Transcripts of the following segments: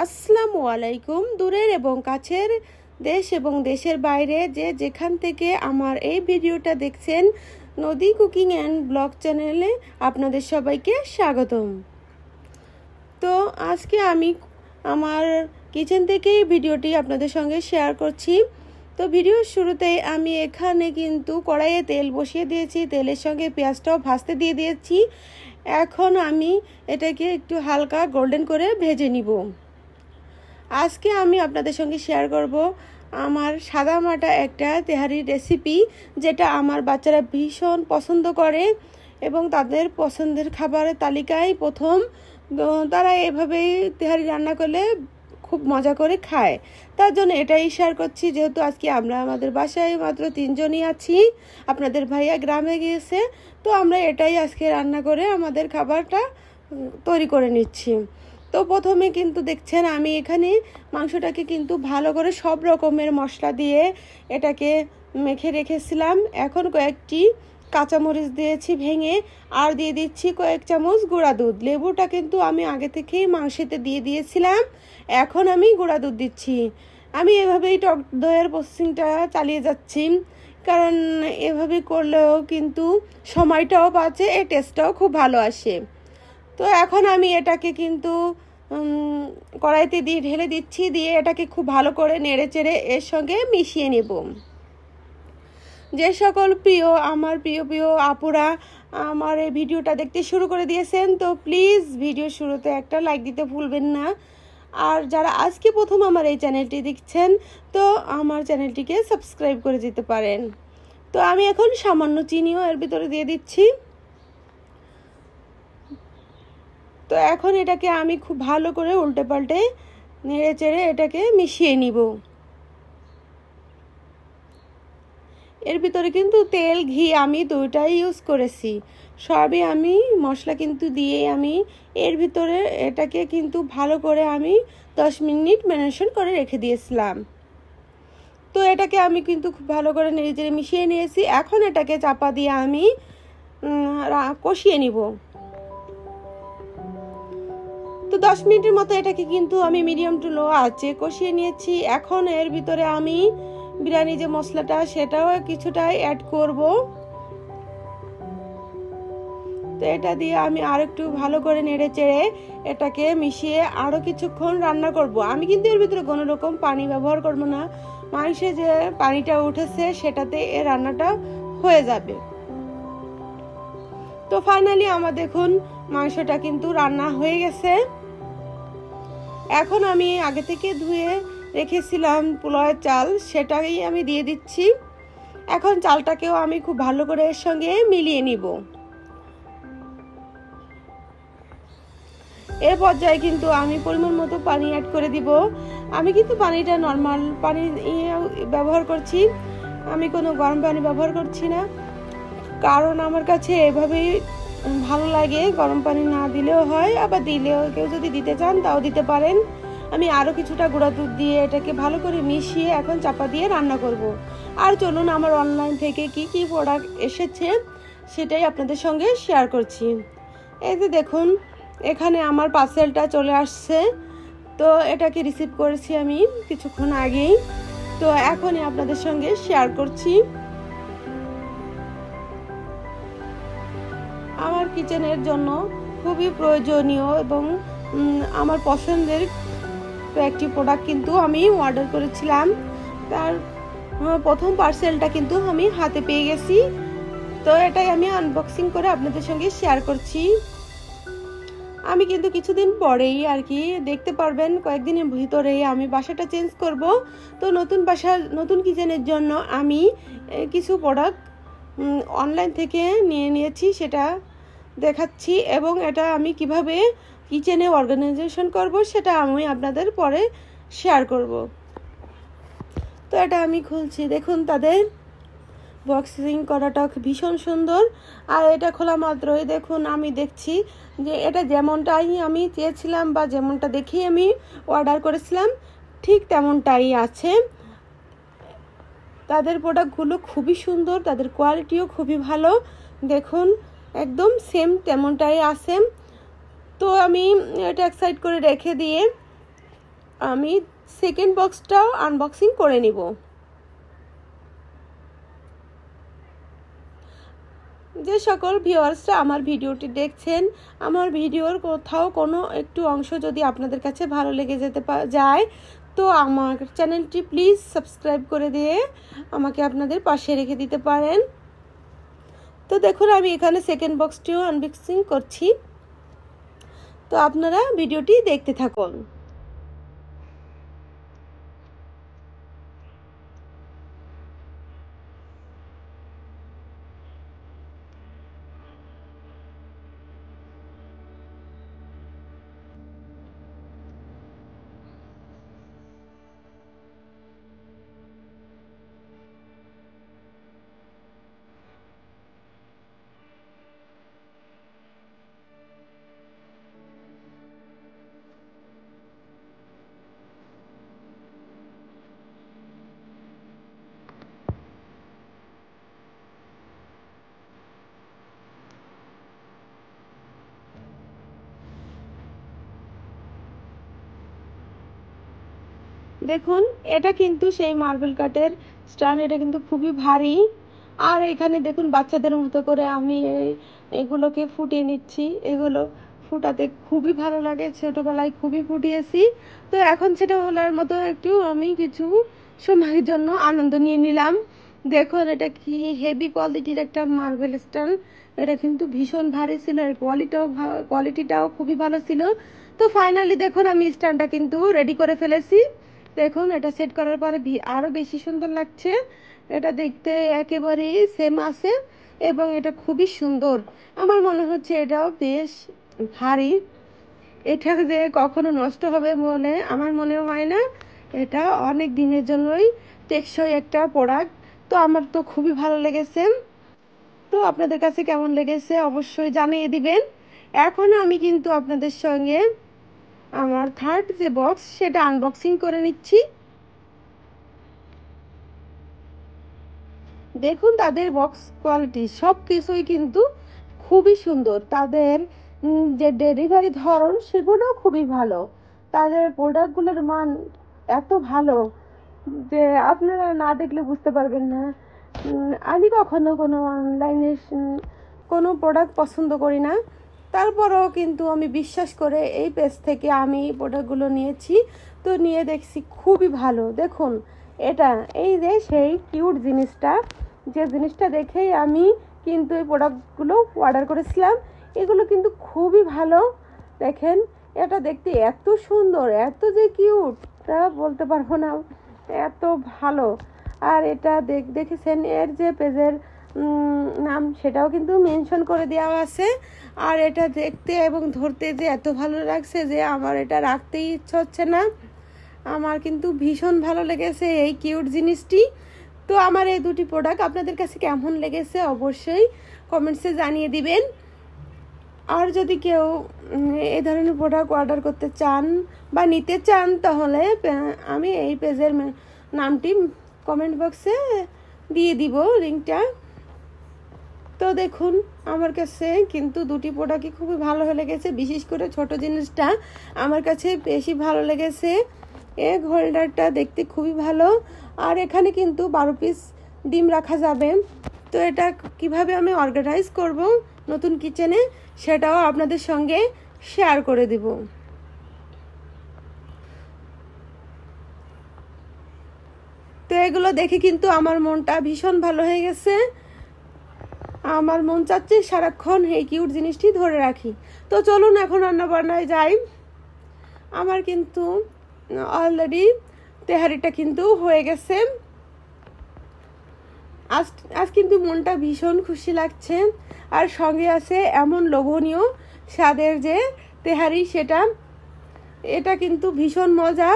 আসসালামু আলাইকুম। দূরের এবং কাছের, দেশ এবং দেশের বাইরে যে যেখান থেকে আমার এই ভিডিওটা দেখছেন, নদী কুকিং অ্যান্ড ব্লগ চ্যানেলে আপনাদের সবাইকে স্বাগতম। তো আজকে আমি আমার কিচেন থেকেই ভিডিওটি আপনাদের সঙ্গে শেয়ার করছি। তো ভিডিওর শুরুতেই আমি এখানে কিন্তু কড়াইয়ে তেল বসিয়ে দিয়েছি, তেলের সঙ্গে পেঁয়াজটাও ভাজতে দিয়ে দিয়েছি। এখন আমি এটাকে একটু হালকা গোল্ডেন করে ভেজে নিব। আজকে আমি আপনাদের সঙ্গে শেয়ার করব আমার সাদামাটা একটা তেহারির রেসিপি, যেটা আমার বাচ্চারা ভীষণ পছন্দ করে এবং তাদের পছন্দের খাবারের তালিকায় প্রথম। তারা এভাবেই তেহারি রান্না করলে খুব মজা করে খায়। তার জন্য এটাই শেয়ার করছি, যেহেতু আজকে আমরা আমাদের বাসায় মাত্র 3 জনই আছি, আপনাদের ভাইয়া গ্রামে গিয়েছে। তো আমরা এটাই আজকে রান্না করে আমাদের খাবারটা তৈরি করে নিচ্ছি। তো প্রথমে কিন্তু দেখছেন আমি এখানে মাংসটাকে কিন্তু ভালো করে সব রকমের মশলা দিয়ে এটাকে মেখে রেখেছিলাম। এখন কয়েকটি কাঁচামরিচ দিয়েছি ভেঙে, আর দিয়ে দিচ্ছি কয়েক চামচ গুঁড়া দুধ। লেবুটা কিন্তু আমি আগে থেকেই মাংসেতে দিয়ে দিয়েছিলাম, এখন আমি গুঁড়া দুধ দিচ্ছি। আমি এভাবেই টক দইয়ের প্রসেসিংটা চালিয়ে যাচ্ছি, কারণ এভাবে করলেও কিন্তু সময়টাও বাঁচে, এই টেস্টটাও খুব ভালো আসে। তো এখন আমি এটাকে কিন্তু কড়াইতে দিয়ে ঢেলে দিচ্ছি, দিয়ে এটাকে খুব ভালো করে নেড়ে চেড়ে এর সঙ্গে মিশিয়ে নেব। যে সকল আমার প্রিয় আপুরা আমার এই ভিডিওটা দেখতে শুরু করে দিয়েছেন, তো প্লিজ ভিডিও শুরুতে একটা লাইক দিতে ভুলবেন না। আর যারা আজকে প্রথম আমার এই চ্যানেলটি দেখছেন, তো আমার চ্যানেলটিকে সাবস্ক্রাইব করে দিতে পারেন। তো আমি এখন সামান্য চিনিও এর ভিতরে দিয়ে দিচ্ছি। তো এখন এটাকে আমি খুব ভালো করে উল্টে পাল্টে নেড়ে চেড়ে এটাকে মিশিয়ে নিব। এর ভিতরে কিন্তু তেল ঘি আমি দুইটাই ইউজ করেছি, সবই আমি মশলা কিন্তু দিয়ে আমি এর ভিতরে এটাকে কিন্তু ভালো করে আমি 10 মিনিট ম্যারিনেশন করে রেখে দিয়েছিলাম। তো এটাকে আমি কিন্তু খুব ভালো করে নেড়ে চেড়ে মিশিয়ে নিয়েছি। এখন এটাকে চাপা দিয়ে আমি কষিয়ে নিব। তো 10 মিনিটের মতো এটাকে কিন্তু আমি মিডিয়াম টু লো আঁচে কষিয়ে নিয়েছি। এখন এর ভিতরে আমি বিরিয়ানি যে মশলাটা সেটাও কিছুটা অ্যাড করব। তো এটা দিয়ে আমি আর একটু ভালো করে নেড়ে চেড়ে এটাকে মিশিয়ে আরও কিছুক্ষণ রান্না করব। আমি কিন্তু এর ভিতরে কোনো রকম পানি ব্যবহার করব না, মাংসে যে পানিটা উঠেছে সেটাতে এর রান্নাটা হয়ে যাবে। তো ফাইনালি আমার দেখুন মাংসটা কিন্তু রান্না হয়ে গেছে। এখন আমি আগে থেকে ধুয়ে রেখেছিলাম পোলাওয়ের চাল, সেটাই আমি দিয়ে দিচ্ছি। এখন চালটাকেও আমি খুব ভালো করে এর সঙ্গে মিলিয়ে নিব। এই পর্যায়ে কিন্তু আমি পরিমাণ মতো পানি অ্যাড করে দিব। আমি কিন্তু পানিটা নর্মাল পানি ব্যবহার করছি, আমি কোনো গরম পানি ব্যবহার করছি না, কারণ আমার কাছে এভাবেই ভালো লাগে। গরম পানি না দিলেও হয়, আবার দিলেও কেউ যদি দিতে চান তাও দিতে পারেন। আমি আরও কিছুটা গুঁড়া দুধ দিয়ে এটাকে ভালো করে মিশিয়ে এখন চাপা দিয়ে রান্না করব। আর চলুন আমার অনলাইন থেকে কি কি প্রোডাক্ট এসেছে সেটাই আপনাদের সঙ্গে শেয়ার করছি। এই যে দেখুন এখানে আমার পার্সেলটা চলে আসছে, তো এটাকে রিসিভ করেছি আমি কিছুক্ষণ আগেই। তো এখনই আপনাদের সঙ্গে শেয়ার করছি। আমার কিচেনের জন্য খুবই প্রয়োজনীয় এবং আমার পছন্দের একটি প্রোডাক্ট কিন্তু আমি অর্ডার করেছিলাম। তার প্রথম পার্সেলটা কিন্তু আমি হাতে পেয়ে গেছি। তো এটাই আমি আনবক্সিং করে আপনাদের সঙ্গে শেয়ার করছি। আমি কিন্তু কিছুদিন পরেই আর কি দেখতে পারবেন, কয়েকদিনের ভিতরেই আমি বাসাটা চেঞ্জ করব। তো নতুন কিচেনের জন্য আমি কিছু প্রোডাক্ট অনলাইন থেকে নিয়েছি, সেটা দেখাচ্ছি, এবং এটা আমি কিভাবে কিচেনে অর্গানাইজেশন করব সেটা আমি আপনাদের পরে শেয়ার করব। তো এটা আমি খুলছি, দেখুন তাদের বক্সিং করাটা ভীষণ সুন্দর। আর এটা খোলা মাত্রই দেখুন আমি দেখছি যে এটা যেমনটাই আমি চেয়েছিলাম বা যেমনটা দেখেই আমি অর্ডার করেছিলাম ঠিক তেমনটাই আছে। তাদের প্রোডাক্টগুলো খুবই সুন্দর, তাদের কোয়ালিটিও খুবই ভালো, দেখুন একদম সেম তেমনটাই আছে। তো আমি এটা এক সাইড করে রেখে দিয়ে আমি সেকেন্ড বক্সটাও আনবক্সিং করে নিব। যে সকল ভিউয়ার্সরা আমার ভিডিওটি দেখছেন, আমার ভিডিওর কোথাও কোনো একটু অংশ যদি আপনাদের কাছে ভালো লেগে যায় তো আমার চ্যানেলটি প্লিজ সাবস্ক্রাইব করে দিয়ে আমাকে আপনাদের পাশে রেখে দিতে পারেন। তো দেখুন আমি এখানে সেকেন্ড বক্সটিও আনবক্সিং করছি, তো আপনারা ভিডিওটি দেখতে থাকুন। দেখুন এটা কিন্তু সেই মার্বেল কাটের স্ট্যান্ড, এটা কিন্তু খুবই ভারী। আর এখানে দেখুন বাচ্চাদের মতো করে আমি এগুলোকে ফুটিয়ে নিচ্ছি। এগুলো ফুটাতে খুবই ভালো লাগে, ছোটবেলায় খুবই ফুটিয়েছি। তো এখন সেটা হলার মতো একটু আমি কিছু সময়ের জন্য আনন্দ নিয়ে নিলাম। দেখুন এটা কি হেভি কোয়ালিটির একটা মার্বেল স্ট্যান্ড, এটা কিন্তু ভীষণ ভারী ছিল, এর কোয়ালিটিটাও খুবই ভালো ছিল। তো ফাইনালি দেখুন আমি স্ট্যান্ডটা কিন্তু রেডি করে ফেলেছি। দেখুন এটা সেট করার পরে আরও বেশি সুন্দর লাগছে। এটা দেখতে একেবারেই সেম আছে এবং এটা খুবই সুন্দর। আমার মনে হচ্ছে এটাও বেশ ভারী, এটা যে কখনো নষ্ট হবে বলে আমার মনে হয় না। এটা অনেক দিনের জন্যই টেকসই একটা প্রোডাক্ট। তো আমার তো খুবই ভালো লেগেছে। তো আপনাদের কাছে কেমন লেগেছে অবশ্যই জানিয়ে দিবেন। এখন আমি কিন্তু আপনাদের সঙ্গে আমার থার্ড যে বক্স সেটা আনবক্সিং করে নিচ্ছি। দেখুন তাদের বক্স কোয়ালিটি সব কিছুই কিন্তু খুবই সুন্দর। তাদের যে ডেলিভারি ধরন সেগুলোও খুবই ভালো। তাদের প্রোডাক্টগুলোর মান এত ভালো যে আপনারা না দেখলে বুঝতে পারবেন না। আমি কখনো কোনো অনলাইনে কোনো প্রোডাক্ট পছন্দ করি না, তারপরেও কিন্তু আমি বিশ্বাস করে এই পেজ থেকে আমি প্রোডাক্টগুলো নিয়েছি। তো নিয়ে দেখছি খুবই ভালো। দেখুন এটা এই যে সেই কিউট জিনিসটা, যে জিনিসটা দেখেই আমি কিন্তু এই প্রোডাক্টগুলো অর্ডার করেছিলাম। এগুলো কিন্তু খুবই ভালো। দেখেন এটা দেখতে এত সুন্দর, এত যে কিউট তা বলতে পারবো না, এত ভালো। আর এটা দেখেছেন এর যে পেজের নাম সেটাও কিন্তু মেনশন করে দেওয়া আছে। আর এটা দেখতে এবং ধরতে যে এত ভালো লাগছে যে আমার এটা রাখতেই ইচ্ছা হচ্ছে না। আমার কিন্তু ভীষণ ভালো লেগেছে এই কিউট জিনিসটি। তো আমার এই দুটি প্রোডাক্ট আপনাদের কাছে কেমন লেগেছে অবশ্যই কমেন্টসে জানিয়ে দিবেন। আর যদি কেউ এই ধরনের প্রোডাক্ট অর্ডার করতে চান বা নিতে চান তাহলে আমি এই পেজের নামটি কমেন্ট বক্সে দিয়ে দিব লিঙ্কটা। তো দেখুন আমার কাছে কিন্তু দুটি প্রোডাক্টই খুবই ভালো লেগেছে, বিশেষ করে ছোট জিনিসটা আমার কাছে বেশি ভালো লেগেছে। এগ হোল্ডারটা দেখতে খুবই ভালো। আর এখানে কিন্তু 12 পিস ডিম রাখা যাবে। তো এটা কিভাবে আমি অর্গানাইজ করব নতুন কিচেনে সেটাও আপনাদের সঙ্গে শেয়ার করে দিব। তো এগুলো দেখে কিন্তু আমার মনটা ভীষণ ভালো হয়ে গেছে। আমার মন চাচ্ছে সারাক্ষণ এই কিউট জিনিসটি ধরে রাখি। তো চলুন এখন রান্নাবান্নায় যাই। আমার কিন্তু অলরেডি তেহারিটা কিন্তু হয়ে গেছে। আজ কিন্তু মনটা ভীষণ খুশি লাগছে। আর সঙ্গে আছে এমন লোভনীয় স্বাদের যে তেহারি, এটা কিন্তু ভীষণ মজা।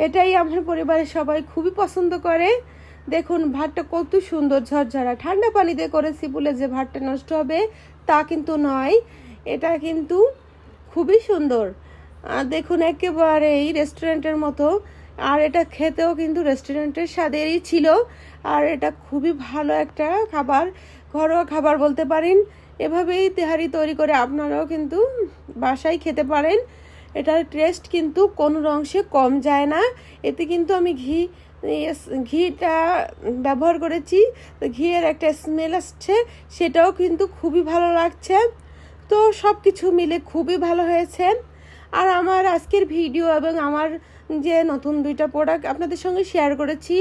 এটাই আমার পরিবারের সবাই খুবই পছন্দ করে। দেখুন ভাতটা কত সুন্দর ঝরঝরা, ঠান্ডা পানি দিয়ে করেছি বলে যে ভাতটা নষ্ট হবে তা কিন্তু নয়, এটা কিন্তু খুবই সুন্দর। দেখুন একেবারেই রেস্টুরেন্টের মতো। আর এটা খেতেও কিন্তু রেস্টুরেন্টের স্বাদেরই ছিল। আর এটা খুবই ভালো একটা খাবার, ঘরোয়া খাবার বলতে পারেন। এভাবেই তেহারি তৈরি করে আপনারাও কিন্তু বাসায় খেতে পারেন। এটার টেস্ট কিন্তু কোনো অংশে কম যায় না। এতে কিন্তু আমি ঘিটা ব্যবহার করেছি, তো ঘিয়ের একটা স্মেল আসছে, সেটাও কিন্তু খুবই ভালো লাগছে। তো সব কিছু মিলে খুবই ভালো হয়েছে। আর আমার আজকের ভিডিও এবং আমার যে নতুন 2টা প্রোডাক্ট আপনাদের সঙ্গে শেয়ার করেছি,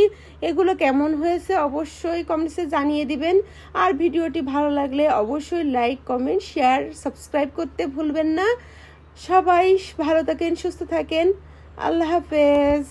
এগুলো কেমন হয়েছে অবশ্যই কমেন্টসে জানিয়ে দিবেন। আর ভিডিওটি ভালো লাগলে অবশ্যই লাইক, কমেন্ট, শেয়ার, সাবস্ক্রাইব করতে ভুলবেন না। সবাই ভালো থাকেন, সুস্থ থাকেন। আল্লাহ হাফেজ।